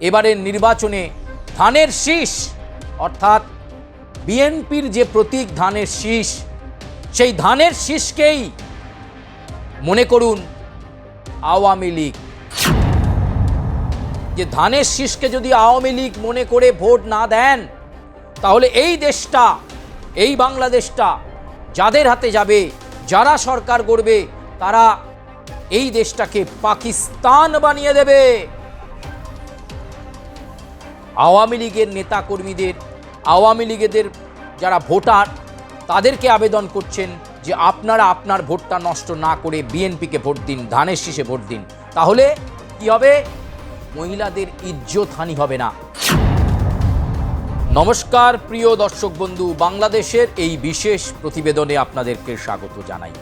এবারের নির্বাচনে ধানের শীষ অর্থাৎ বিএনপির যে প্রতীক ধানের শীষ, সেই ধানের শীষকেই মনে করুন আওয়ামী লীগ। যে ধানের শীষকে যদি আওয়ামী লীগ মনে করে ভোট না দেন, তাহলে এই দেশটা, এই বাংলাদেশটা যাদের হাতে যাবে, যারা সরকার গড়বে, তারা এই দেশটাকে পাকিস্তান বানিয়ে দেবে। আওয়ামী লীগের নেতাকর্মীদের, আওয়ামী লীগেদের যারা ভোটার, তাদেরকে আবেদন করছেন যে আপনারা আপনার ভোটটা নষ্ট না করে বিএনপিকে ভোট দিন, ধানের শীষে ভোট দিন। তাহলে কি হবে? মহিলাদের ইজ্জতহানি হবে না। নমস্কার প্রিয় দর্শক বন্ধু, বাংলাদেশের এই বিশেষ প্রতিবেদনে আপনাদেরকে স্বাগত জানাই।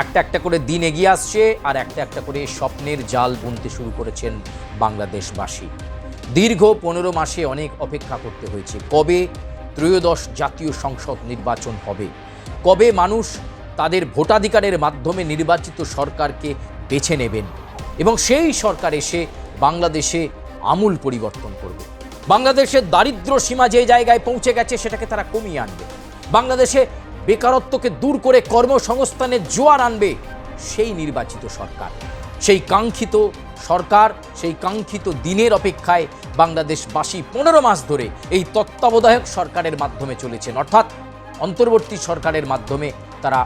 একটা একটা করে দিন এগিয়ে আসছে, আর একটা একটা করে স্বপ্নের জাল বুনতে শুরু করেছেন বাংলাদেশবাসী। দীর্ঘ 15 মাসে অনেক অপেক্ষা করতে হয়েছে। কবে ত্রয়োদশ জাতীয় সংসদ নির্বাচন হবে, কবে মানুষ তাদের ভোটাধিকারের মাধ্যমে নির্বাচিত সরকারকে বেছে নেবেন এবং সেই সরকার এসে বাংলাদেশে আমূল পরিবর্তন করবে। বাংলাদেশের দারিদ্র্য সীমা যে জায়গায় পৌঁছে গেছে সেটাকে তারা কমিয়ে আনবে। বাংলাদেশে বেকারত্বকে দূর করে কর্মসংস্থানের জোয়ার আনবে সেই নির্বাচিত সরকার। সেই কাঙ্ক্ষিত সরকার, সেই কাঙ্ক্ষিত দিনের অপেক্ষায় বাংলাদেশবাসী 15 মাস ধরে এই তত্ত্বাবধায়ক সরকারের মাধ্যমে চলেছেন, অর্থাৎ অন্তর্বর্তী সরকারের মাধ্যমে তারা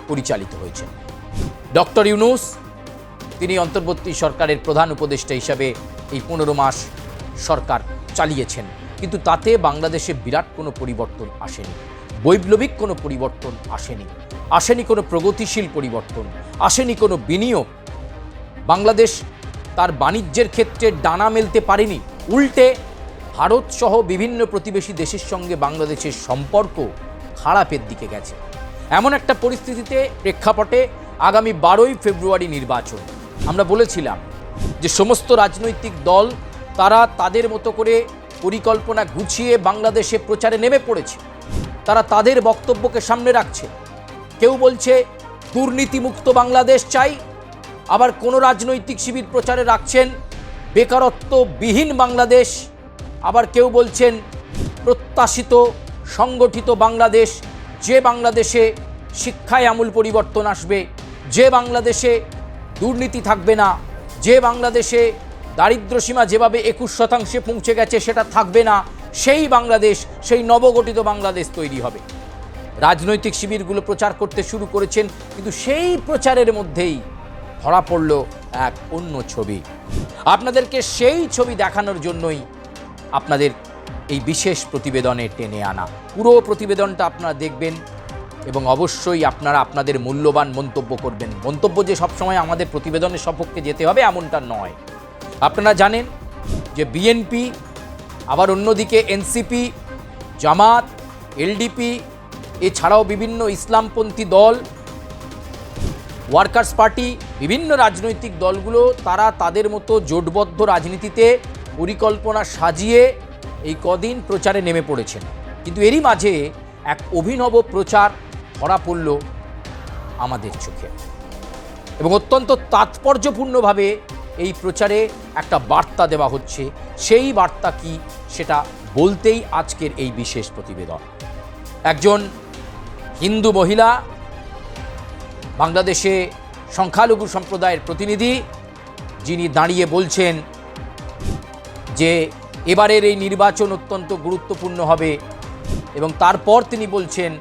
পরিচালিত হয়েছে। ডক্টর ইউনূস তিনি অন্তর্বর্তী সরকারের প্রধান উপদেষ্টা হিসাবে এই 15 মাস সরকার চালিয়েছেন, কিন্তু তাতে বাংলাদেশে বিরাট কোনো পরিবর্তন আসেনি, বৈপ্লবিক কোনো পরিবর্তন আসেনি কোনো প্রগতিশীল পরিবর্তন, আসেনি কোনো বিনিয়োগ। বাংলাদেশ তার বাণিজ্যের ক্ষেত্রে ডানা মেলতে পারেনি, উল্টে ভারত সহ বিভিন্ন প্রতিবেশী দেশের সঙ্গে বাংলাদেশের সম্পর্ক খারাপের দিকে গেছে। এমন একটা পরিস্থিতিতে প্রেক্ষাপটে আগামী 12ই ফেব্রুয়ারি নির্বাচন। আমরা বলেছিলাম যে সমস্ত রাজনৈতিক দল তারা তাদের মতো করে পরিকল্পনা গুছিয়ে বাংলাদেশে প্রচারে নেমে পড়েছে। তারা তাদের বক্তব্যকে সামনে রাখছে। কেউ বলছে দুর্নীতিমুক্ত বাংলাদেশ চাই, আবার কোনো রাজনৈতিক শিবির প্রচারে রাখছেন বেকারত্ববিহীন বাংলাদেশ, আবার কেউ বলছেন প্রত্যাশিত সংগঠিত বাংলাদেশ, যে বাংলাদেশে শিক্ষায় আমূল পরিবর্তন আসবে, যে বাংলাদেশে দুর্নীতি থাকবে না, যে বাংলাদেশে দারিদ্র্যসীমা যেভাবে 21% পৌঁছে গেছে সেটা থাকবে না, সেই বাংলাদেশ, সেই নবগঠিত বাংলাদেশ তৈরি হবে। রাজনৈতিক শিবিরগুলো প্রচার করতে শুরু করেছেন, কিন্তু সেই প্রচারের মধ্যেই ধরা পড়ল এক অন্য ছবি। আপনাদেরকে সেই ছবি দেখানোর জন্যই আপনাদের এই বিশেষ প্রতিবেদনে টেনে আনা। পুরো প্রতিবেদনটা আপনারা দেখবেন এবং অবশ্যই আপনারা আপনাদের মূল্যবান মন্তব্য করবেন। মন্তব্য যে সবসময় আমাদের প্রতিবেদনের সপক্ষে যেতে হবে এমনটা নয়। আপনারা জানেন যে বিএনপি, আবার অন্যদিকে এনসিপি, জামাত, এলডিপি, এছাড়াও বিভিন্ন ইসলামপন্থী দল, ওয়ার্কার্স পার্টি, বিভিন্ন রাজনৈতিক দলগুলো তারা তাদের মতো জোটবদ্ধ রাজনীতিতে পরিকল্পনা সাজিয়ে এই কদিন প্রচারে নেমে পড়েছেন। কিন্তু এরই মাঝে এক অভিনব প্রচার ধরা পড়ল আমাদের চোখে এবং অত্যন্ত তাৎপর্যপূর্ণভাবে এই প্রচারে একটা বার্তা দেওয়া হচ্ছে। সেই বার্তা কি সেটা বলতেই আজকের এই বিশেষ প্রতিবেদন। একজন হিন্দু মহিলা, বাংলাদেশে সংখ্যালঘু সম্প্রদায়ের প্রতিনিধি, যিনি দাঁড়িয়ে বলছেন যে এবারের এই নির্বাচন অত্যন্ত গুরুত্বপূর্ণ হবে এবং তারপর তিনি বলছেন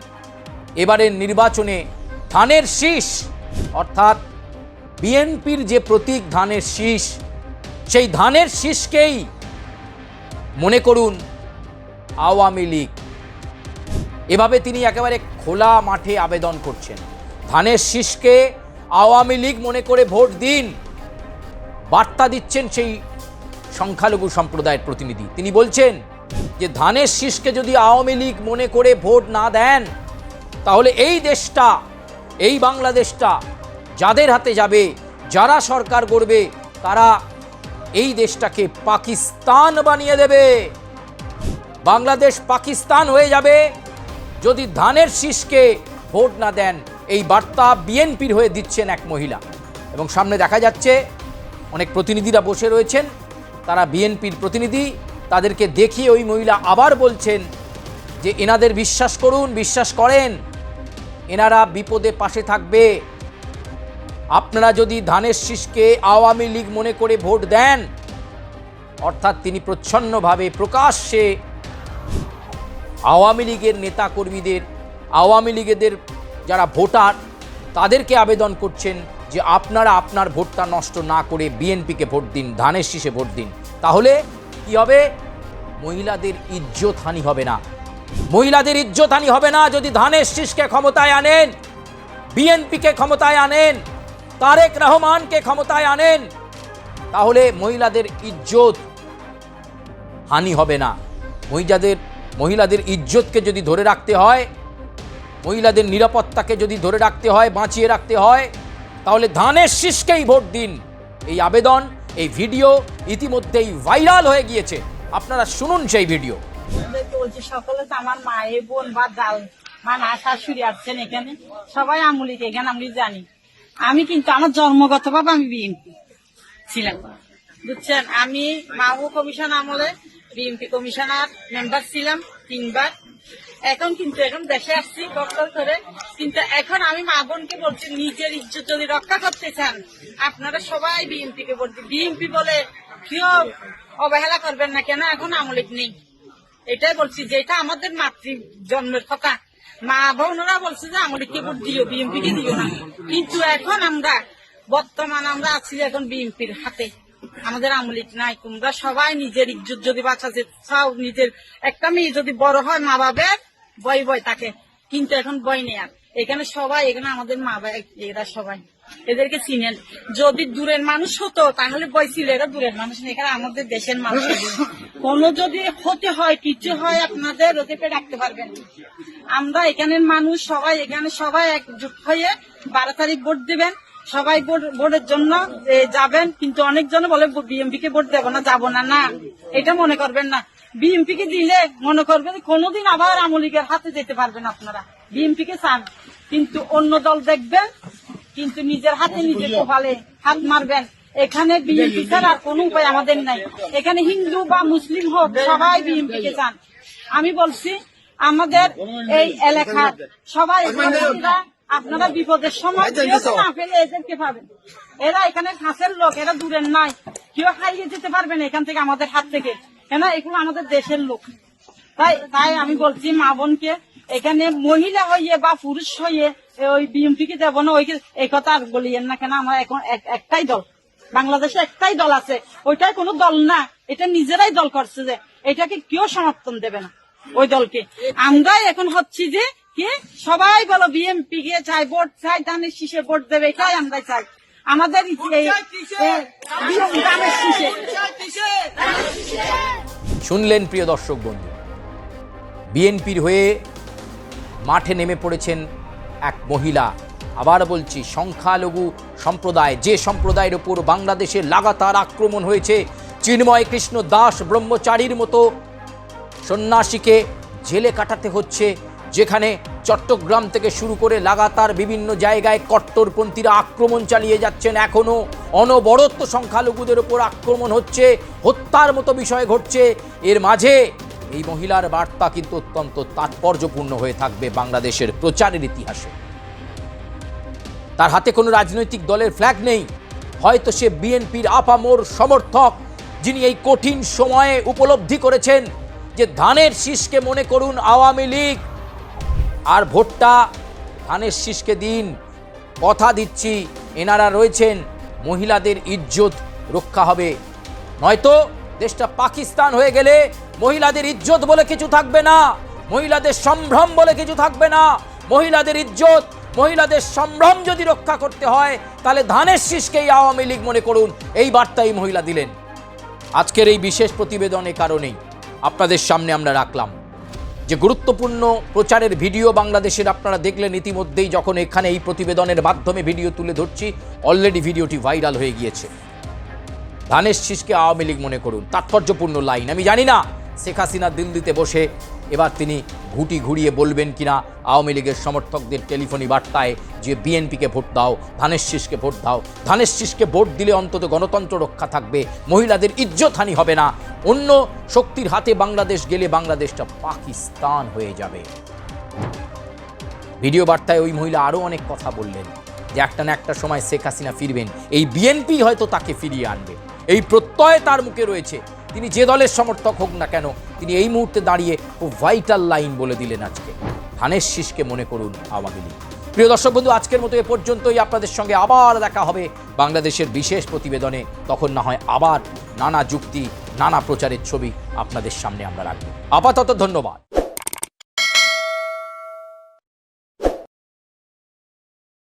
এবারের নির্বাচনে ধানের শীষ অর্থাৎ বিএনপির যে প্রতীক ধানের শীষ, সেই ধানের শীষকেই মনে করুন আওয়ামী লীগ। এভাবে তিনি একেবারে খোলা মাঠে আবেদন করছেন, ধানের শীষকে আওয়ামী লীগ মনে করে ভোট দিন। বার্তা দিচ্ছেন সেই সংখ্যালঘু সম্প্রদায়ের প্রতিনিধি। তিনি বলছেন যে ধানের শীষকে যদি আওয়ামী লীগ মনে করে ভোট না দেন, তাহলে এই দেশটা, এই বাংলাদেশটা যাদের হাতে যাবে, যারা সরকার গড়বে, তারা এই দেশটাকে পাকিস্তান বানিয়ে দেবে। বাংলাদেশ পাকিস্তান হয়ে যাবে যদি ধানের শীষকে ভোট না দেন। এই বার্তা বিএনপির হয়ে দিচ্ছেন এক মহিলা এবং সামনে দেখা যাচ্ছে অনেক প্রতিনিধিরা বসে রয়েছেন তারা বিএনপির প্রতিনিধি, তাদেরকে দেখিয়ে ওই মহিলা আবার বলছেন যে এনাদের বিশ্বাস করুন, বিশ্বাস করেন, এনারা বিপদে পাশে থাকবে। আপনারা যদি ধানের শীষকে আওয়ামী লীগ মনে করে ভোট দেন, অর্থাৎ তিনি প্রচ্ছন্নভাবে প্রকাশ্যে আওয়ামী লীগের নেতাকর্মীদের, আওয়ামী লীগেদের যারা ভোটার তাদেরকে আবেদন করছেন যে আপনারা আপনার ভোটটা নষ্ট না করে বিএনপিকে ভোট দিন, ধানের শীষে ভোট দিন। তাহলে কি হবে? মহিলাদের ইজ্জতহানি হবে না। মহিলাদের ইজ্জতহানি হবে না যদি ধানের শীষকে ক্ষমতায় আনেন, বিএনপিকে ক্ষমতায় আনেন, তারেক রহমানকে ক্ষমতায় আনেন, তাহলে মহিলাদের ইজ্জত হানি হবে না। মহিলাদের ইজ্জতকে যদি ধরে রাখতে হয়, মহিলাদের নিরাপত্তাকে যদি ধরে রাখতে হয়, বাঁচিয়ে রাখতে হয়, তাহলে ধানের শীষকেই ভোট দিন। এই আবেদন, এই ভিডিও ইতিমধ্যেই ভাইরাল হয়ে গিয়েছে। আপনারা শুনুন সেই ভিডিও। বলছি সকলে তো আমার মায়ের বোন বা জাল মা না শাশুড়ি আসছেন এখানে, সবাই আমুলিকে এখানে আমি জানি। আমি কিন্তু আমার জন্মগতভাবে আমি বিএনপি ছিলাম, বুঝছেন। আমি মাহবু কমিশন আমলে বিএনপি কমিশনার মেম্বার ছিলাম 3 বার। এখন দেশে আসছি ডক্টর করে, কিন্তু এখন আমি মা বোনকে বলছি নিজের ইজ্জত যদি রক্ষা করতে চান আপনারা সবাই বিএনপিকে ভোট দিন। বিএনপি বলে কেউ অবহেলা করবেন না, কেন এখন আমলিক নেই। এটাই বলছি যে এটা আমাদের মাতৃ জন্মের কথা। মা বোনরা বলছে যে আমলিককে ভোট দিও, বিএনপিকে দিও না। কিন্তু এখন আমরা আছি এখন বিএনপির হাতে, আমাদের আমলিক নাই। তোমরা সবাই নিজের ইজ্জত যদি বাঁচাতে চাও, নিজের একটা মেয়ে যদি বড় হয় মা বাবার ভয় থাকে, কিন্তু এখন ভয় নেই আর। এখানে সবাই, এখানে আমাদের মা বাবা এরা সবাই, এদেরকে চিনেন। যদি দূরের মানুষ হতো তাহলে ভয় ছিল, এরা দূরের মানুষ নেই, এখানে আমাদের দেশের মানুষ। কোনো যদি ক্ষতি হয়, কিছু হয়, আপনাদের ওকে রাখতে পারবেন। আমরা এখানের মানুষ সবাই, এখানে সবাই একজুট হয়ে 12 তারিখ ভোট দিবেন। সবাই ভোটের জন্য যাবেন, কিন্তু অনেকজন বলে বিএমপি কে ভোট দেবো না, যাবো না। না, এটা মনে করবেন না। বিএমপি কে দিলে মনে করবেন কোনোদিন আবার আওয়ামী লীগের হাতে যেতে পারবেন আপনারা। বিএমপি কে চান, কিন্তু অন্য দল দেখবেন, কিন্তু নিজের হাতে নিজে কপালে হাত মারবেন। এখানে বিএনপি ছাড়া আর কোনো উপায় আমাদের নাই। এখানে হিন্দু বা মুসলিম হোক, সবাই বিএনপি কে চান। আমি বলছি আমাদের এই এলাকার সবাই, আপনারা বিপদের সময় না পেলে এদেরকে পাবেন। এরা এখানে কাছের লোক, এরা দূরের নাই, কেউ হারিয়ে যেতে পারবেন এখান থেকে, আমাদের হাত থেকে, কেন এগুলো আমাদের দেশের লোক। তাই আমি বলছি মা বোনকে, এখানে মহিলা হইয়ে বা পুরুষ হইয়ে ওই বিএনপি কে দেবো না, এই কথা আর বলিয়েন না। কেন আমরা এখন একটাই দল, বাংলাদেশে একটাই দল আছে, ওইটাই কোনো দল না, এটা নিজেরাই দল করছে, যে এটাকে কেউ সমর্থন দেবে না ওই দলকে। আমরাই এখন হচ্ছি যে কি সবাই বলো বিএনপি কে চাই, ভোট চাই, ধানের শীষে ভোট দেবে, এটাই আমরা চাই। আমাদের শুনলেন প্রিয় দর্শক বন্ধু, বিএনপির হয়ে মাঠে নেমে পড়েছেন এক মহিলা। আবার বলছি, সংখ্যালঘু সম্প্রদায়, যে সম্প্রদায়ের উপর বাংলাদেশে লাগাতার আক্রমণ হয়েছে, চিন্ময় কৃষ্ণ দাস ব্রহ্মচারীর মতো সন্ন্যাসীকে জেলে কাটাতে হচ্ছে, যেখানে চট্টগ্রাম থেকে শুরু করে লাগাতার বিভিন্ন জায়গায় কট্টরপন্থীরা আক্রমণ চালিয়ে যাচ্ছেন। এখনও অনবরত সংখ্যালঘুদের উপর আক্রমণ হচ্ছে, হত্যার মতো বিষয় ঘটছে। এর মাঝে এই মহিলার বার্তা কিন্তু অত্যন্ত তাৎপর্যপূর্ণ হয়ে থাকবে বাংলাদেশের প্রচারের ইতিহাসে। তার হাতে কোনো রাজনৈতিক দলের ফ্ল্যাগ নেই, হয়তো সে বিএনপির আপামর সমর্থক, যিনি এই কঠিন সময়ে উপলব্ধি করেছেন যে ধানের শীষকে মনে করুন আওয়ামী লীগ, আর ভোটটা ধানের শীষকে দিন। কথা দিচ্ছি, এনারা রয়েছেন, মহিলাদের ইজ্জত রক্ষা হবে। নয়তো দেশটা পাকিস্তান হয়ে গেলে মহিলাদের ইজ্জত বলে কিছু থাকবে না, মহিলাদের সম্ভ্রম বলে কিছু থাকবে না। মহিলাদের ইজ্জত, মহিলাদের সম্ভ্রম যদি রক্ষা করতে হয়, তাহলে ধানের শীষকেই আওয়ামী লীগ মনে করুন। এই বার্তাই মহিলা দিলেন। আজকের এই বিশেষ প্রতিবেদনের কারণেই আপনাদের সামনে আমরা রাখলাম যে গুরুত্বপূর্ণ প্রচারের ভিডিও বাংলাদেশের আপনারা দেখলেন ইতিমধ্যেই। যখন এখানে এই প্রতিবেদনের মাধ্যমে ভিডিও তুলে ধরছি, অলরেডি ভিডিওটি ভাইরাল হয়ে গিয়েছে। ধানের শীষকে আওয়ামী লীগ মনে করুন, তাৎপর্যপূর্ণ লাইন। আমি জানি না শেখ হাসিনা দিল্লিতে বসে এবার তিনি ঘুটি ঘুরিয়ে বলবেন কিনা, আওয়ামী লীগের সমর্থকদের টেলিফোনি বার্তায় যে বিএনপিকে ভোট দাও, ধানের শীষকে ভোট দাও, ধানের শীষকে ভোট দিলে অন্তত গণতন্ত্র রক্ষা থাকবে, মহিলাদের ইজ্জতহানি হবে না, অন্য শক্তির হাতে বাংলাদেশ গেলে বাংলাদেশটা পাকিস্তান হয়ে যাবে। ভিডিও বার্তায় ওই মহিলা আরও অনেক কথা বললেন যে একটা না একটা সময় শেখ হাসিনা ফিরবেন, এই বিএনপি হয়তো তাকে ফিরিয়ে আনবে, এই প্রত্যয় তার মুখে রয়েছে। তিনি যে দলের সমর্থক হোক না কেন, তিনি এই মুহূর্তে দাঁড়িয়ে খুব ভাইটাল লাইন বলে দিলেন আজকে, ধানের শীষকে মনে করুন আওয়ামী লীগ। প্রিয় দর্শক বন্ধু, আজকের মতো এ পর্যন্তই। আপনাদের সঙ্গে আবার দেখা হবে বাংলাদেশের বিশেষ প্রতিবেদনে। তখন না হয় আবার নানা যুক্তি, নানা প্রচারের ছবি আপনাদের সামনে আমরা রাখব। আপাতত ধন্যবাদ।